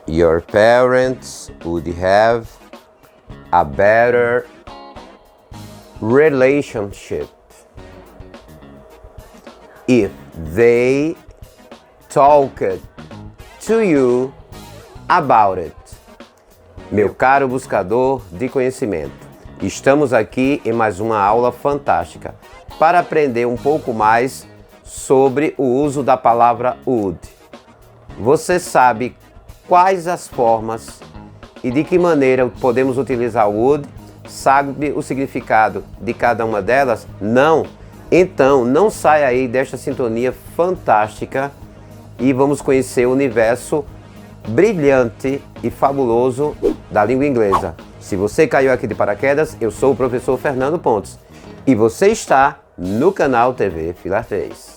Your parents would have a better relationship if they talked to you about it. Meu caro buscador de conhecimento, estamos aqui em mais uma aula fantástica para aprender um pouco mais sobre o uso da palavra would. Você sabe quais as formas e de que maneira podemos utilizar o would? Sabe o significado de cada uma delas? Não? Então, não saia aí desta sintonia fantástica e vamos conhecer o universo brilhante e fabuloso da língua inglesa. Se você caiu aqui de paraquedas, eu sou o professor Fernando Pontes e você está no canal TV Filar 3.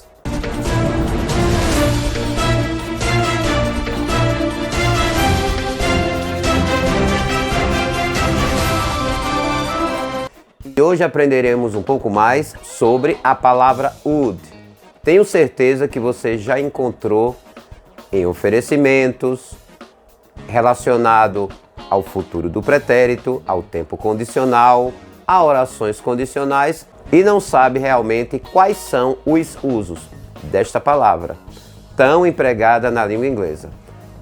E hoje aprenderemos um pouco mais sobre a palavra would. Tenho certeza que você já encontrou em oferecimentos relacionado ao futuro do pretérito, ao tempo condicional, a orações condicionais e não sabe realmente quais são os usos desta palavra, tão empregada na língua inglesa.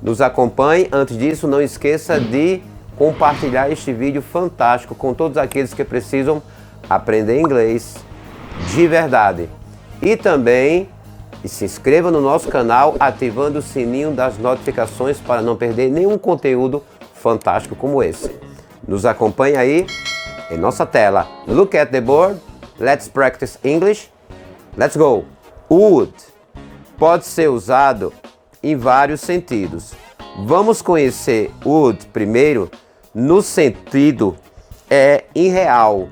Nos acompanhe. Antes disso, não esqueça de compartilhar este vídeo fantástico com todos aqueles que precisam aprender inglês de verdade. E também se inscreva no nosso canal ativando o sininho das notificações para não perder nenhum conteúdo fantástico como esse. Nos acompanhe aí em nossa tela. Look at the board. Let's practice English. Let's go. Would pode ser usado em vários sentidos. Vamos conhecer would primeiro no sentido irreal,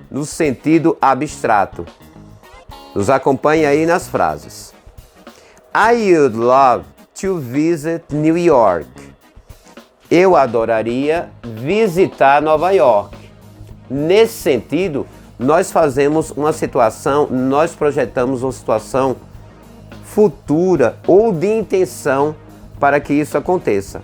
no sentido abstrato. Nos acompanhe aí nas frases. I would love to visit New York. Eu adoraria visitar Nova York. Nesse sentido, nós fazemos uma situação, nós projetamos uma situação futura ou de intenção para que isso aconteça.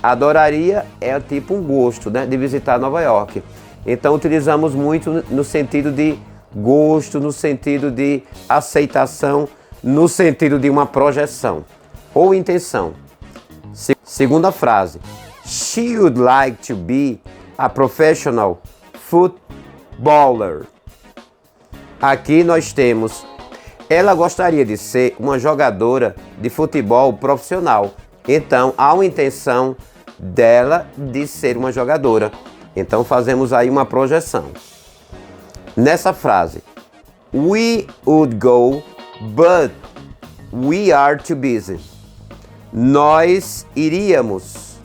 Adoraria é tipo um gosto, né, de visitar Nova York. Então utilizamos muito no sentido de gosto, no sentido de aceitação, no sentido de uma projeção ou intenção. Segunda frase. She would like to be a professional footballer. Aqui nós temos, ela gostaria de ser uma jogadora de futebol profissional. Então há uma intenção dela de ser uma jogadora. Então fazemos aí uma projeção. Nessa frase, we would go, but we are too busy. Nós iríamos,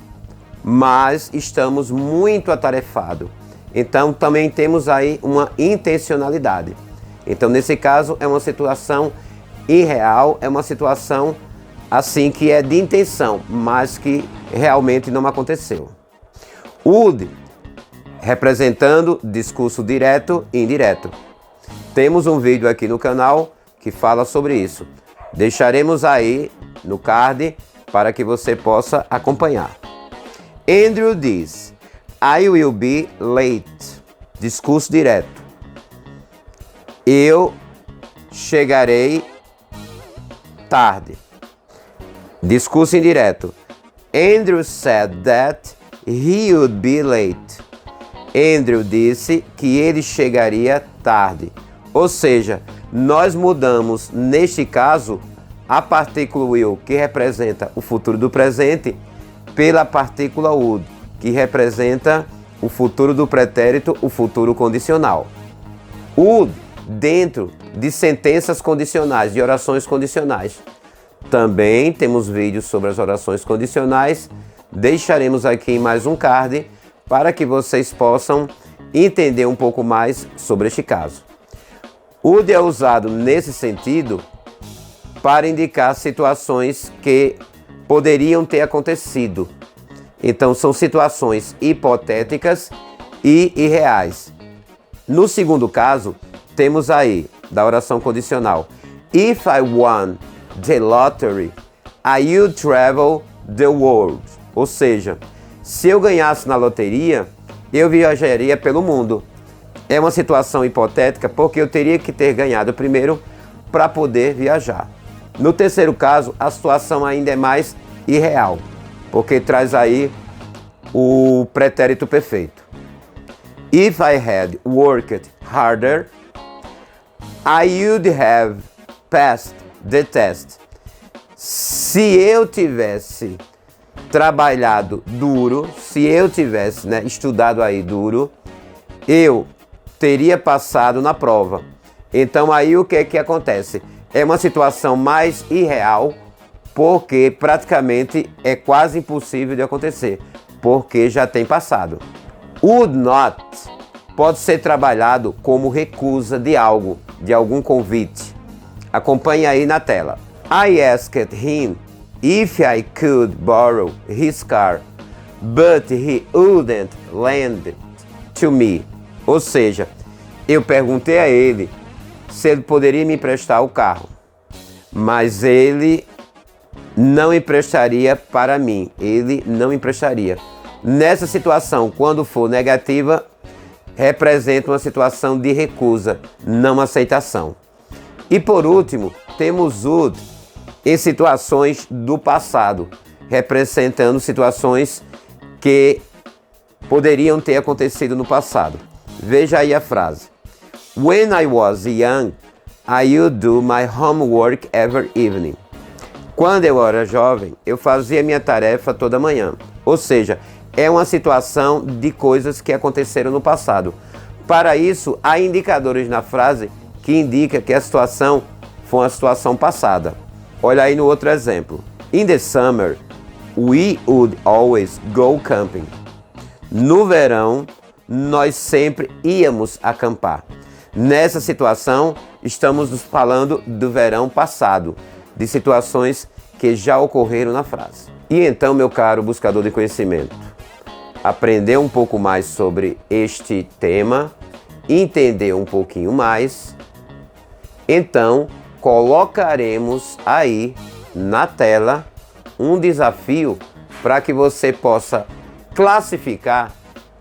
mas estamos muito atarefados. Então também temos aí uma intencionalidade. Então nesse caso é uma situação irreal, é uma situação assim que é de intenção, mas que realmente não aconteceu. Would representando discurso direto e indireto. Temos um vídeo aqui no canal que fala sobre isso. Deixaremos aí no card para que você possa acompanhar. Andrew diz, I will be late. Discurso direto. Eu chegarei tarde. Discurso indireto. Andrew said that he would be late. Andrew disse que ele chegaria tarde. Ou seja, nós mudamos, neste caso, a partícula will, que representa o futuro do presente, pela partícula would, que representa o futuro do pretérito, o futuro condicional. Would dentro de sentenças condicionais, de orações condicionais. Também temos vídeos sobre as orações condicionais. Deixaremos aqui mais um card para que vocês possam entender um pouco mais sobre este caso. Would é usado nesse sentido para indicar situações que poderiam ter acontecido. Então são situações hipotéticas e irreais. No segundo caso, temos aí, da oração condicional, If I won the lottery, I would travel the world. Ou seja, se eu ganhasse na loteria, eu viajaria pelo mundo. É uma situação hipotética porque eu teria que ter ganhado primeiro para poder viajar. No terceiro caso, a situação ainda é mais irreal, porque traz aí o pretérito perfeito. If I had worked harder, I would have passed the test. Se eu tivesse trabalhado duro, se eu tivesse estudado aí duro, eu teria passado na prova. Então aí o que é que acontece? É uma situação mais irreal, porque praticamente é quase impossível de acontecer, porque já tem passado. Would not pode ser trabalhado como recusa de algo, de algum convite. Acompanhe aí na tela. I asked him if I could borrow his car, but he wouldn't lend it to me. Ou seja, eu perguntei a ele se ele poderia me emprestar o carro, mas ele não emprestaria para mim. Ele não emprestaria. Nessa situação, quando for negativa, representa uma situação de recusa, não aceitação. E por último, temos would em situações do passado, representando situações que poderiam ter acontecido no passado. Veja aí a frase. When I was young, I would do my homework every evening. Quando eu era jovem, eu fazia minha tarefa toda manhã. Ou seja, é uma situação de coisas que aconteceram no passado. Para isso, há indicadores na frase que indicam que a situação foi uma situação passada. Olha aí no outro exemplo. In the summer, we would always go camping. No verão, nós sempre íamos acampar. Nessa situação, estamos nos falando do verão passado, de situações que já ocorreram na frase. E então, meu caro buscador de conhecimento, aprender um pouco mais sobre este tema, entender um pouquinho mais, então colocaremos aí na tela um desafio para que você possa classificar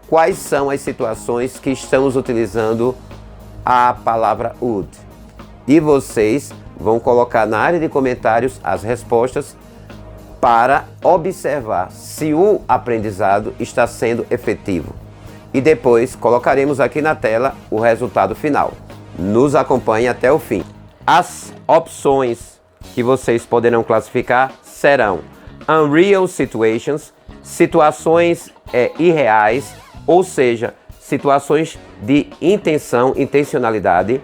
quais são as situações que estamos utilizando a palavra would. E vocês vão colocar na área de comentários as respostas para observar se o aprendizado está sendo efetivo. E depois colocaremos aqui na tela o resultado final. Nos acompanhe até o fim. As opções que vocês poderão classificar serão unreal situations, situações irreais, ou seja, situações de intencionalidade.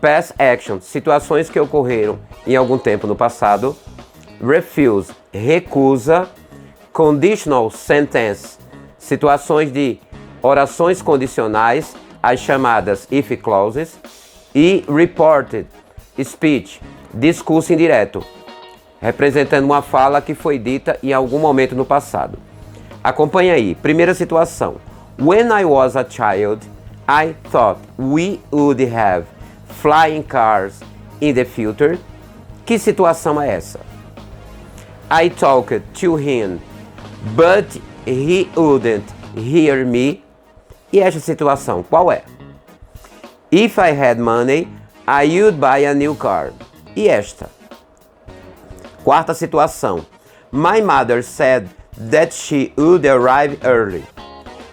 Past action, situações que ocorreram em algum tempo no passado. Refuse, recusa. Conditional sentence, situações de orações condicionais, as chamadas if clauses. E reported speech, discurso indireto, representando uma fala que foi dita em algum momento no passado. Acompanhe aí. Primeira situação. When I was a child, I thought we would have flying cars in the future. Que situação é essa? I talked to him, but he wouldn't hear me. E esta situação, qual é? If I had money, I would buy a new car. E esta? Quarta situação. My mother said that she would arrive early.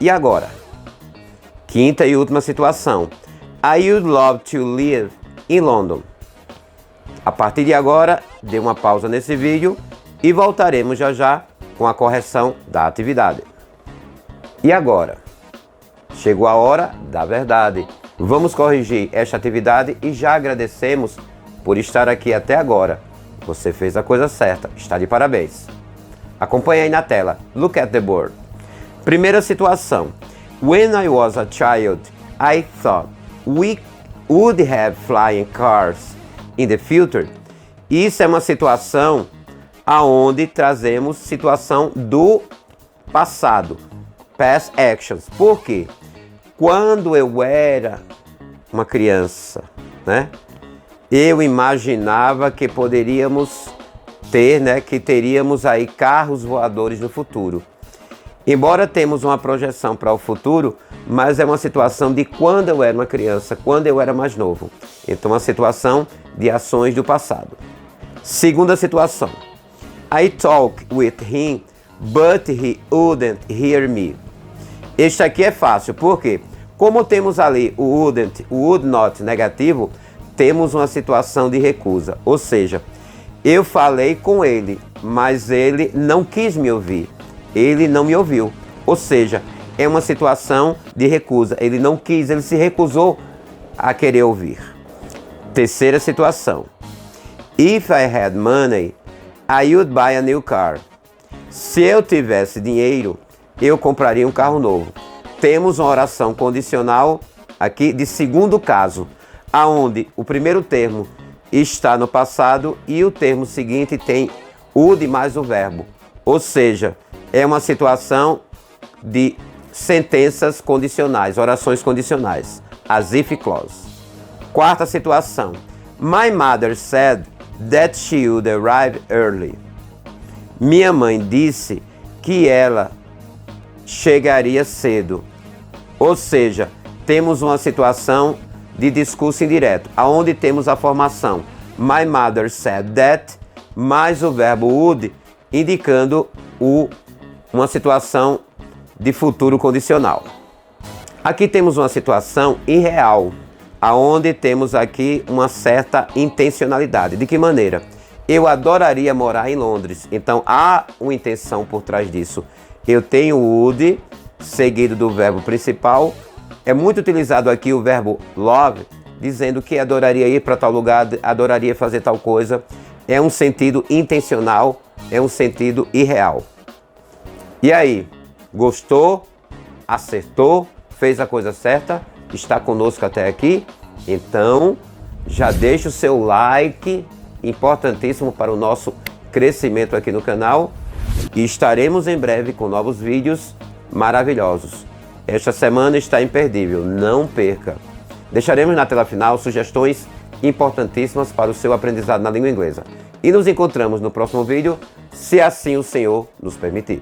E agora? Quinta e última situação. I would love to live in London. A partir de agora, dê uma pausa nesse vídeo e voltaremos já já com a correção da atividade. E agora? Chegou a hora da verdade. Vamos corrigir esta atividade e já agradecemos por estar aqui até agora. Você fez a coisa certa, está de parabéns. Acompanhe aí na tela. Look at the board. Primeira situação. When I was a child, I thought we would have flying cars in the future. Isso é uma situação aonde trazemos situação do passado. Past actions. Por quê? Quando eu era uma criança, eu imaginava que poderíamos que teríamos aí carros voadores no futuro. Embora temos uma projeção para o futuro, mas é uma situação de quando eu era uma criança, quando eu era mais novo. Então, uma situação de ações do passado. Segunda situação. I talked with him, but he wouldn't hear me. Este aqui é fácil, por quê? Como temos ali o wouldn't, o would not negativo, temos uma situação de recusa. Ou seja, eu falei com ele, mas ele não quis me ouvir. Ele não me ouviu. Ou seja, é uma situação de recusa. Ele não quis, ele se recusou a querer ouvir. Terceira situação. If I had money, I would buy a new car. Se eu tivesse dinheiro, eu compraria um carro novo. Temos uma oração condicional aqui de segundo caso, aonde o primeiro termo está no passado e o termo seguinte tem would mais o verbo. Ou seja, é uma situação de sentenças condicionais, orações condicionais, as if clause. Quarta situação. My mother said that she would arrive early. Minha mãe disse que ela chegaria cedo. Ou seja, temos uma situação de discurso indireto, aonde temos a formação my mother said that mais o verbo would, indicando uma situação de futuro condicional. Aqui temos uma situação irreal, aonde temos aqui uma certa intencionalidade. De que maneira? Eu adoraria morar em Londres. Então há uma intenção por trás disso. Eu tenho would, seguido do verbo principal. É muito utilizado aqui o verbo love, dizendo que adoraria ir para tal lugar, adoraria fazer tal coisa. É um sentido intencional, é um sentido irreal. E aí, gostou? Acertou? Fez a coisa certa? Está conosco até aqui? Então, já deixa o seu like, importantíssimo para o nosso crescimento aqui no canal. E estaremos em breve com novos vídeos maravilhosos. Esta semana está imperdível, não perca. Deixaremos na tela final sugestões importantíssimas para o seu aprendizado na língua inglesa. E nos encontramos no próximo vídeo, se assim o Senhor nos permitir.